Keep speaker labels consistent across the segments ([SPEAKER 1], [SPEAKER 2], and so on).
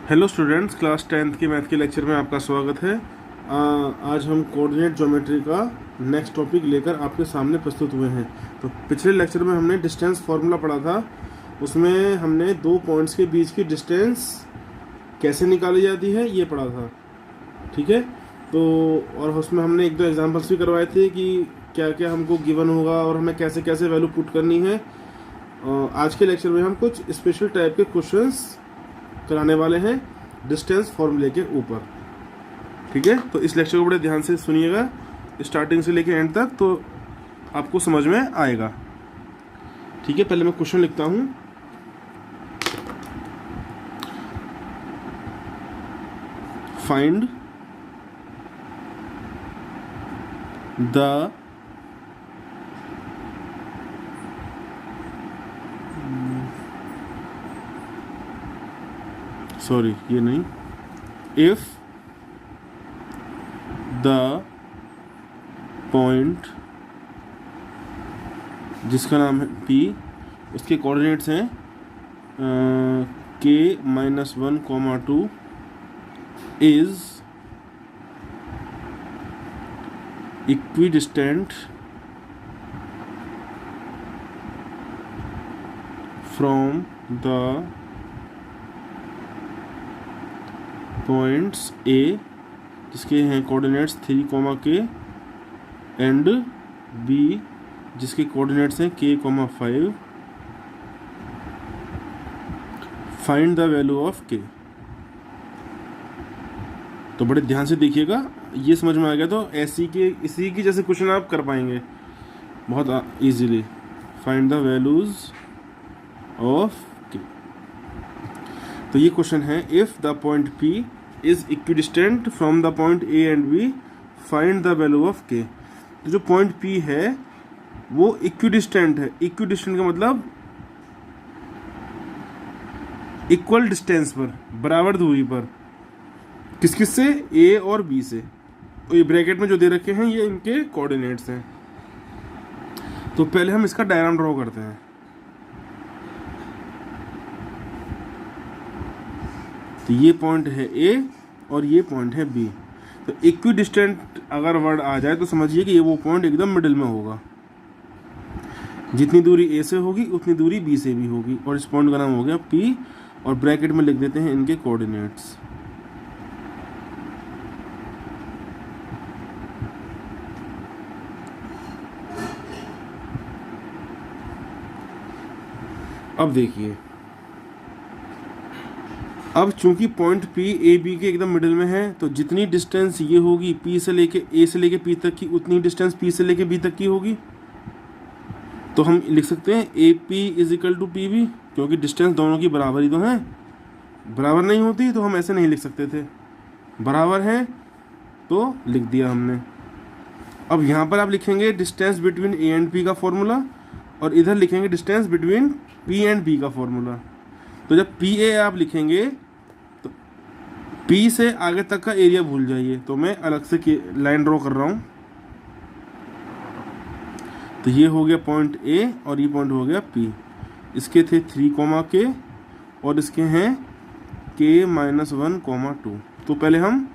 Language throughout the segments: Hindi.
[SPEAKER 1] हेलो स्टूडेंट्स, क्लास 10th के मैथ के लेक्चर में आपका स्वागत है। आज हम कोऑर्डिनेट ज्योमेट्री का नेक्स्ट टॉपिक लेकर आपके सामने प्रस्तुत हुए हैं। तो पिछले लेक्चर में हमने डिस्टेंस फार्मूला पढ़ा था। उसमें हमने दो पॉइंट्स के बीच की डिस्टेंस कैसे निकाली जाती है ये पढ़ा था, ठीक है। तो और उसमें हमने एक दो एग्जांपल्स भी करवाए थे कि क्या क्या हमको गिवन होगा और हमें कैसे कैसे वैल्यू पुट करनी है। आज के लेक्चर में हम कुछ स्पेशल टाइप के क्वेश्चंस कराने वाले हैं डिस्टेंस फॉर्मूले के ऊपर, ठीक है। तो इस लेक्चर को बड़े ध्यान से सुनिएगा स्टार्टिंग से लेके एंड तक, तो आपको समझ में आएगा, ठीक है। पहले मैं क्वेश्चन लिखता हूं। फाइंड द ये नहीं, इफ द पॉइंट जिसका नाम है P, उसके कोऑर्डिनेट्स हैं K-1, 2 is equidistant from the points A जिसके हैं कोऑर्डिनेट्स 3, K एंड B जिसके कोऑर्डिनेट्स हैं K, 5। Find the value of K। तो बड़े ध्यान से देखिएगा, ये समझ में आ गया तो इसी की जैसे क्वेश्चन आप कर पाएंगे बहुत easily. Find the values of K। तो ये क्वेश्चन है, if the point P is equidistant from the point A and B, find the value of K। तो जो पॉइंट P है वो इक्विडिस्टेंट है। इक्विडिस्टेंट का मतलब इक्वल डिस्टेंस पर, बराबर दूरी पर, किस किस से, A और B से। तो ये ब्रैकेट में जो दे रखे हैं ये इनके कोऑर्डिनेट्स हैं। तो पहले हम इसका डायग्राम ड्रॉ करते हैं। तो ये पॉइंट है A और ये पॉइंट है B। तो इक्विडिस्टेंट अगर वर्ड आ जाए तो समझिए कि ये वो पॉइंट एकदम मिडिल में होगा। जितनी दूरी A से होगी उतनी दूरी B से भी होगी, और इस पॉइंट का नाम हो गया P, और ब्रैकेट में लिख देते हैं इनके कोऑर्डिनेट्स। अब देखिए, अब चूंकि पॉइंट P A B के एकदम मिडिल में है, तो जितनी डिस्टेंस ये होगी P से लेके A से लेके P तक की, उतनी डिस्टेंस P से लेके B तक की होगी। तो हम लिख सकते हैं AP is equal to PB, क्योंकि डिस्टेंस दोनों की बराबर ही तो है। बराबर नहीं होती तो हम ऐसे नहीं लिख सकते थे, बराबर है तो लिख दिया हमने। अब यहाँ पर आप लिखेंगे distance between A and P का फॉर्मूला, और इधर लिखेंगे distance between P and B का फॉर्मूला। तो जब PA आप लिखेंगे तो P से आगे तक का एरिया भूल जाइए। तो मैं अलग से लाइन ड्रॉ कर रहा हूँ। तो ये हो गया पॉइंट A और ये पॉइंट हो गया P। इसके थे 3, K और इसके हैं K-1, 2। तो पहले हम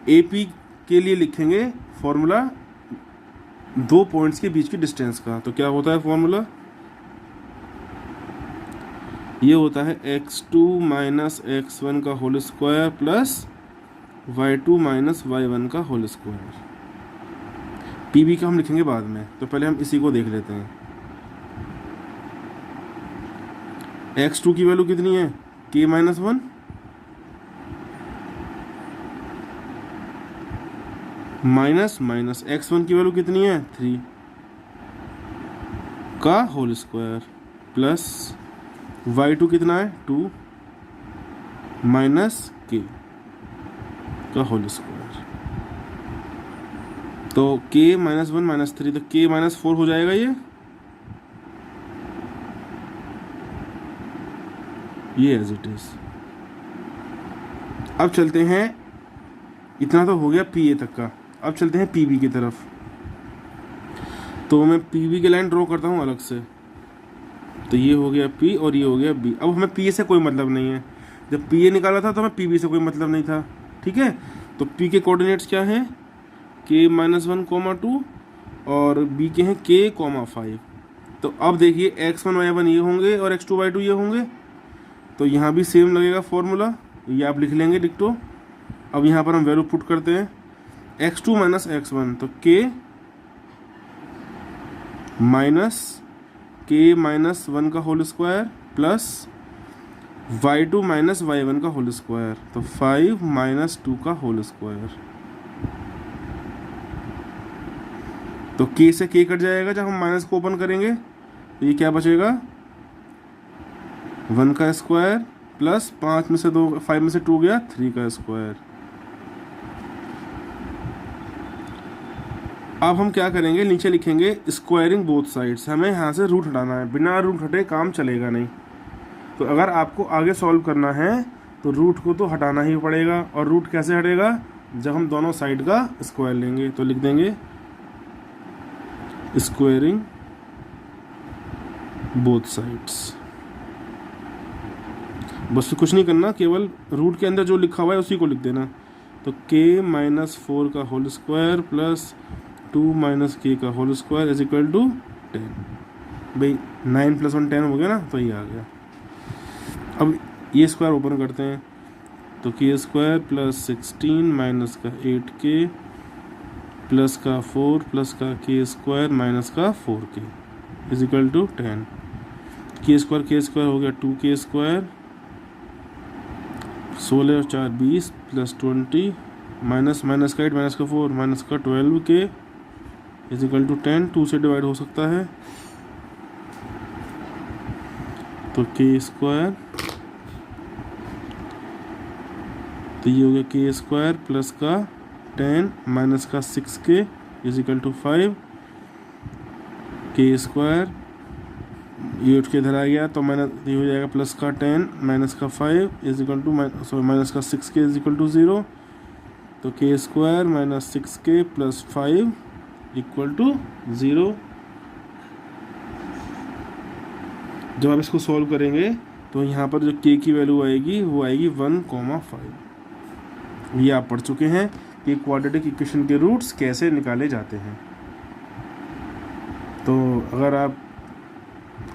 [SPEAKER 1] AP के लिए लिखेंगे फॉर्मूला दो पॉइंट्स के बीच की डिस्टेंस का। तो क्या होता है फॉर्मूला, ये होता है x2 माइनस x1 का whole square plus y2 minus y1 का होल स्क्वायर। PB का हम लिखेंगे बाद में, तो पहले हम इसी को देख लेते हैं। x2 की वैल्यू कितनी है, K-1, माइनस x1 की वैल्यू कितनी है, 3 का होल स्क्वायर प्लस y2 कितना है, 2 माइनस K का होल स्क्वायर। तो K-1 -3, तो K-4 हो जाएगा ये एज इट इज। अब चलते हैं, इतना तो हो गया PA तक का। अब चलते हैं PB की तरफ। तो मैं PB की लाइन ड्रॉ करता हूँ अलग से। तो ये हो गया P और ये हो गया B। अब हमें P से कोई मतलब नहीं है, जब पी ए निकाला था तो हमें पी बी से कोई मतलब नहीं था, ठीक है। तो पी के कोऑर्डिनेट्स क्या हैं, k -1, 2 और बी के हैं k, 5। तो अब देखिए x1 y1 ये होंगे और x2 y2 ये होंगे, तो यहाँ भी सेम लगेगा फॉर्मूला, ये आप लिख लेंगे डिक्टो। अब यहाँ पर हम वैल्यू पुट करते हैं, x2 - x1 तो k -1 का whole square plus y2 - y1 का होल स्क्वायर, तो 5 - 2 का होल स्क्वायर। तो k से k कट जाएगा जब हम माइनस को ओपन करेंगे, तो ये क्या बचेगा 1 का स्क्वायर प्लस 5 में से 2 गया 3 का स्क्वायर। अब हम क्या करेंगे, नीचे लिखेंगे स्क्वायरिंग बोथ साइड्स। हमें यहाँ से रूट हटाना है, बिना रूट हटे काम चलेगा नहीं। तो अगर आपको आगे सॉल्व करना है तो रूट को तो हटाना ही पड़ेगा, और रूट कैसे हटेगा, जब हम दोनों साइड का स्क्वायर लेंगे। तो लिख देंगे स्क्वायरिंग बोथ साइड्स। बस कुछ नहीं करना, केवल रूट के अंदर जो लिखा हुआ है उसी को लिख देना। तो k -4 का होल स्क्वायर प्लस 2 - k का whole square is equal to 10। भाई 9 + 1 10 हो गया ना, तो ये आ गया। अब ये स्क्वायर ओपन करते हैं, तो k² प्लस 16 - का 8k प्लस का 4 प्लस का k² माइनस का 4k is equal to 10। k² हो गया 2k², 16 और 4 20 प्लस 20 माइनस का 8 माइनस का 4 माइनस का 12k इज इक्वल टू 10। 2 से डिवाइड हो सकता है, तो k², तो ये हो गया k² प्लस का 10 माइनस का 6k is equal to 5। k², ये उठ के इधर आ गया, तो माइनस ये हो जाएगा प्लस का 10 माइनस का 5 इज इक्वल टू माइनस का 6k इज इक्वल टू 0। तो k² minus 6k plus 5 equal to 0। जब आप इसको सॉल्व करेंगे तो यहाँ पर जो k की वैल्यू आएगी वो आएगी 1,5। ये आप पढ़ चुके हैं कि क्वाड्रेटिक इक्वेशन के रूट्स कैसे निकाले जाते हैं। तो अगर आप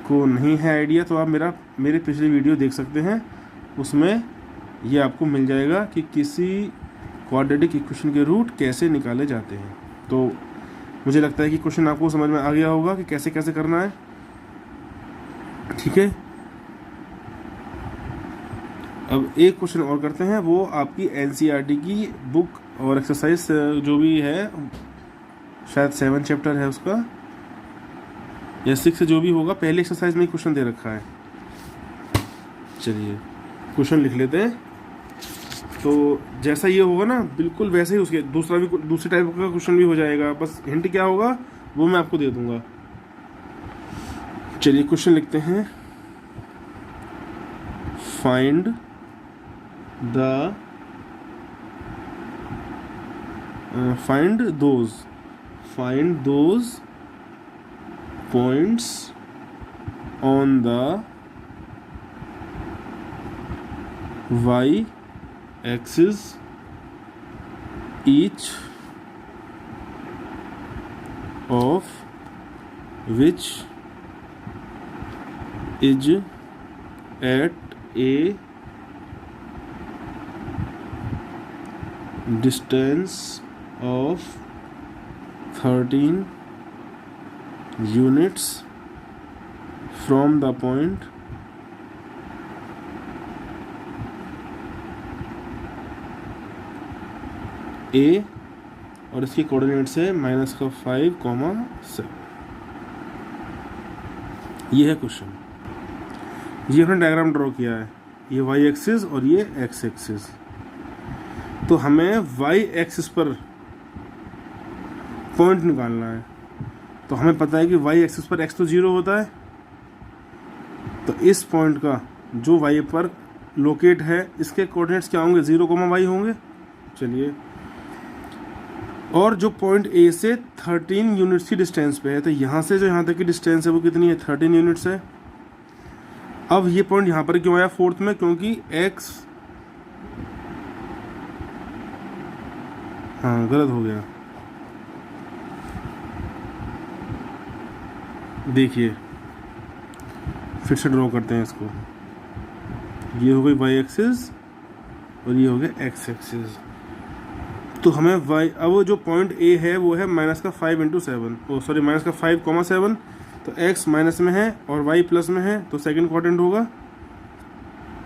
[SPEAKER 1] को नहीं है आइडिया तो आप मेरे पिछली वीडियो देख सकते हैं, उसमें ये आपको मिल जाएगा कि किसी क्वाड्रेटिक इक्वेशन के रूट कैसे निकाले जाते हैं। तो मुझे लगता है कि क्वेश्चन आपको समझ में आ गया होगा कि कैसे कैसे करना है, ठीक है। अब एक क्वेश्चन और करते हैं, वो आपकी NCERT की बुक और एक्सरसाइज जो भी है, शायद 7 चैप्टर है उसका या 6 जो भी होगा, पहले एक्सरसाइज में क्वेश्चन दे रखा है। चलिए क्वेश्चन लिख लेते हैं। तो जैसा ये होगा ना बिल्कुल वैसे ही उसके दूसरे टाइप का क्वेश्चन भी हो जाएगा, बस हिंट क्या होगा वो मैं आपको दे दूंगा। चलिए क्वेश्चन लिखते हैं, find those points on the y-axis each of which is at a distance of 13 units from the point A और इसके कोऑर्डिनेट्स है -5,7। ये है क्वेश्चन। ये हमने डायग्राम ड्रॉ किया है, ये y एक्सिस और ये x एक्सिस। तो हमें y एक्सिस पर पॉइंट निकालना है। तो हमें पता है कि y एक्सिस पर x तो 0 होता है, तो इस पॉइंट का जो y पर लोकेट है इसके कोऑर्डिनेट्स क्या होंगे, 0, y होंगे। चलिए, और जो पॉइंट A से 13 यूनिट्स की डिस्टेंस पे है, तो यहाँ से जो यहाँ तक की डिस्टेंस है वो कितनी है, 13 यूनिट्स है। अब ये पॉइंट यहाँ पर क्यों आया 4th में, क्योंकि x हाँ गलत हो गया, देखिए फिर से ड्रॉ करते हैं इसको। ये हो गई वाई एक्सिस और ये हो गया एक्स एक्सिस। तो हमें वाई, अब वो जो पॉइंट ए है वो है माइनस का 5 इंटू 7, ओ सॉरी माइनस का 5,7, तो एक्स माइनस में है और वाई प्लस में है, तो सेकंड क्वाड्रेंट होगा।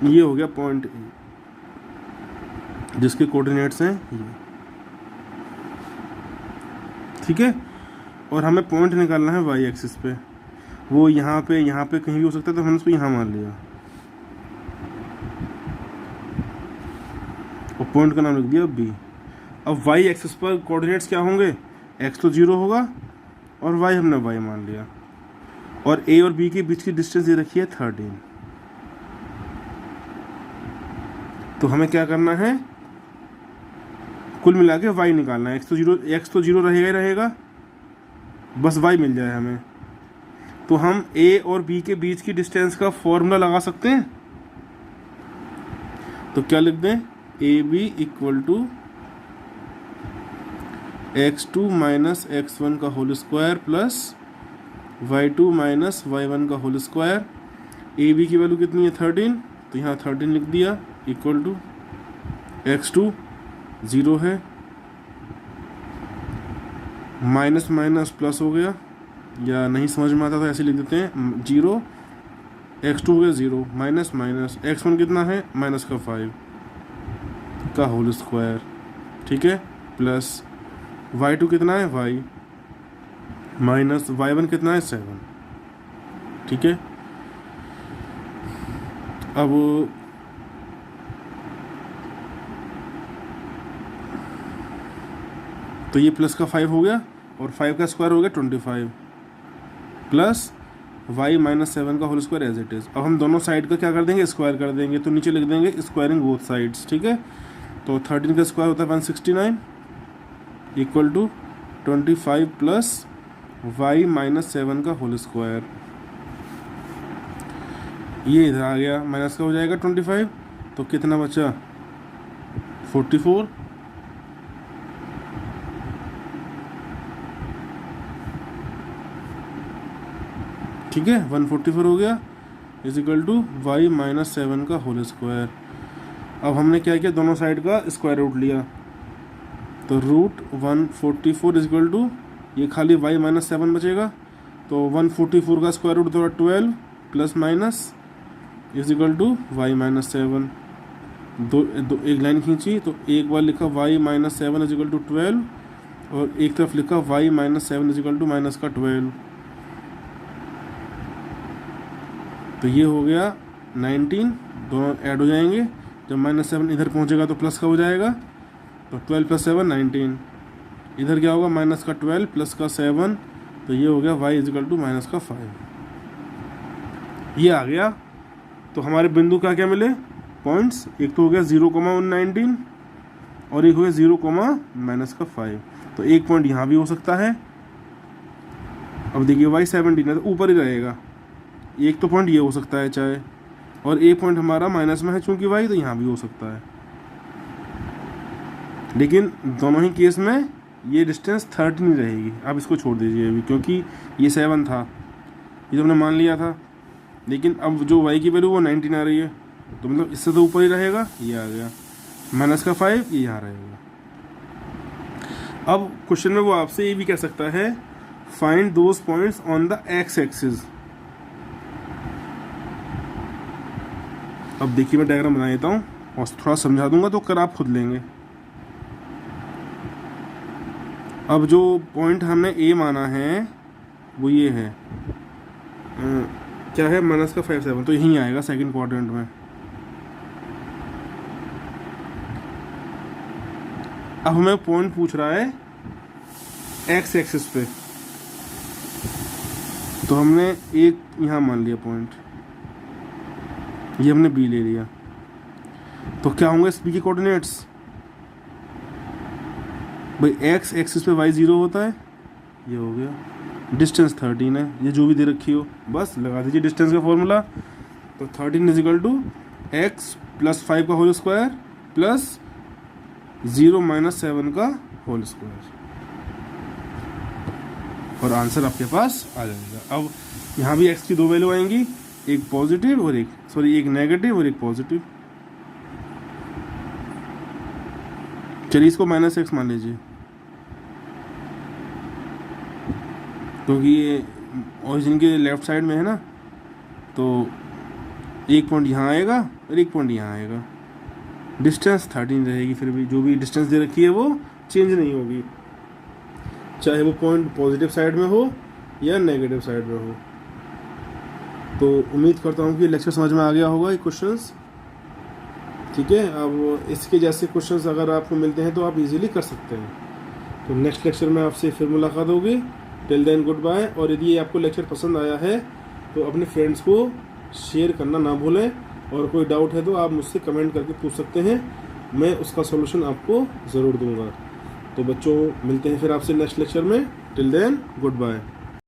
[SPEAKER 1] ये हो गया पॉइंट ए जिसके कोऑर्डिनेट्स हैं ये, ठीक है। और हमें पॉइंट निकालना है वाई एक्सिस पे, वो यहाँ पे कहीं भी हो सकता है, तो हमने उसको यहाँ मान लिया और पॉइंट का नाम लिख दिया बी। अब वाई एक्सिस पर कोऑर्डिनेट्स क्या होंगे, एक्स तो 0 होगा और वाई हमने वाई मान लिया, और ए और बी के बीच की डिस्टेंस ये रखी है 13। तो हमें क्या करना है, कुल मिला के वाई निकालना है। एक्स तो जीरो रहेगा ही रहेगा, बस वाई मिल जाए हमें। तो हम ए और बी के बीच की डिस्टेंस का फॉर्मूला लगा सकते हैं। तो क्या लिख दें, A B equal to x2 minus x1 का whole square plus y2 minus y1 का होल स्क्वायर। ए बी की वैल्यू कितनी है 13, तो यहाँ 13 लिख दिया, इक्वल टू x2 0 है, माइनस माइनस प्लस हो गया, या नहीं समझ में आता तो ऐसे लिख देते हैं 0, x2 हो गया 0, माइनस माइनस x1 कितना है माइनस का 5 का होल स्क्वायर, ठीक है, प्लस y2 कितना है y, माइनस y1 कितना है 7, ठीक है। अब तो ये प्लस का 5 हो गया और 5 का स्क्वायर हो गया 25 प्लस y माइनस 7 का whole square as it is. अब हम दोनों साइड का क्या कर देंगे, स्क्वायर कर देंगे, तो नीचे लिख देंगे स्क्वायरिंग बोथ साइड्स, ठीक है। तो 13 का स्क्वायर होता है 169 equal to 25 plus y minus 7 का होल स्क्वायर। ये इधर आ गया, माइनस का हो जाएगा 25, तो कितना बचा 44, ठीक है, 144 हो गया, is equal to y minus 7 का होल स्क्वायर। अब हमने क्या किया, दोनों साइड का स्क्वायर रूट लिया, तो रूट 144 इज इक्वल टू, ये खाली y माइनस 7 बचेगा, तो 144 का स्क्वायर रूट तो 12 plus minus is equal to y minus 7। एक लाइन खींची, तो एक बार लिखा y minus 7 is equal to 12 और एक तरफ लिखा y minus 7 is equal to minus का 12, तो ये हो गया 19, दोनों ऐड हो जाएंगे, जब माइनस 7 इधर पहुंचेगा तो प्लस का हो जाएगा, तो 12 प्लस 7 19, इधर क्या होगा माइनस का 12 प्लस का 7, तो ये हो गया y is equal to minus का 5। ये आ गया। तो हमारे बिंदु क्या क्या मिले पॉइंट्स, एक तो हो गया 0,19 और एक हो गया 0, माइनस का 5, तो एक पॉइंट यहाँ भी हो सकता है। अब देखिए y 17 है तो ऊपर ही रहेगा, एक तो पॉइंट ये हो सकता है चाहे, और एक पॉइंट हमारा माइनस में है चूंकि y, तो यहाँ भी हो सकता है। लेकिन दोनों ही केस में ये डिस्टेंस 13 रहेगी। अब इसको छोड़ दीजिए अभी, क्योंकि ये 7 था, ये तो हमने मान लिया था, लेकिन अब जो y की वैल्यू वो 19 आ रही है, तो मतलब इससे तो ऊपर ही रहेगा, ये आ गया माइनस का 5, ये यहाँ रहेगा। अब क्वेश्चन में वो आपसे ये भी कह सकता है, find those points on the x axis. अब देखिए मैं डायग्राम बना देता हूँ और थोड़ा समझा दूंगा, तो कर आप खुद लेंगे। अब जो पॉइंट हमने ए माना है वो ये है, क्या है माइनस का 5 7, तो यहीं आएगा सेकंड क्वाड्रेंट में। अब हमें पॉइंट पूछ रहा है एक्स एक्सिस पे, तो हमने एक यहाँ मान लिया पॉइंट, ये हमने बी ले लिया, तो क्या होंगे इस बी के कोऑर्डिनेट्स, भाई एक्स एक्सिस पे वाई 0 होता है, ये हो गया, डिस्टेंस 13 है, ये जो भी दे रखी हो बस लगा दीजिए डिस्टेंस का फॉर्मूला। तो 13 is equal to x plus 5 का होल स्क्वायर प्लस 0 माइनस 7 का होल स्क्वायर, और आंसर आपके पास आ जाएगा। अब यहाँ भी x की दो वैल्यू आएंगी, एक पॉजिटिव और एक नेगेटिव और एक पॉजिटिव। चलिए इसको -x मान लीजिए, क्योंकि ये ओरिजिन के लेफ्ट साइड में है ना, तो एक पॉइंट यहाँ आएगा और एक पॉइंट यहाँ आएगा। डिस्टेंस 13 रहेगी, फिर भी जो भी डिस्टेंस दे रखी है वो चेंज नहीं होगी, चाहे वो पॉइंट पॉजिटिव साइड में हो या नेगेटिव साइड में हो। तो उम्मीद करता हूँ कि लेक्चर समझ में आ गया होगा ये क्वेश्चंस, ठीक है। अब इसके जैसे क्वेश्चंस अगर आपको मिलते हैं तो आप इजीली कर सकते हैं। तो नेक्स्ट लेक्चर में आपसे फिर मुलाकात होगी। Till then goodbye. और यदि आपको लेक्चर पसंद आया है तो अपने फ्रेंड्स को शेयर करना ना भूलें, और कोई डाउट है तो आप मुझसे कमेंट करके पूछ सकते हैं, मैं उसका सॉल्यूशन आपको ज़रूर दूंगा। तो बच्चों मिलते हैं फिर आपसे नेक्स्ट लेक्चर में। Till then good bye.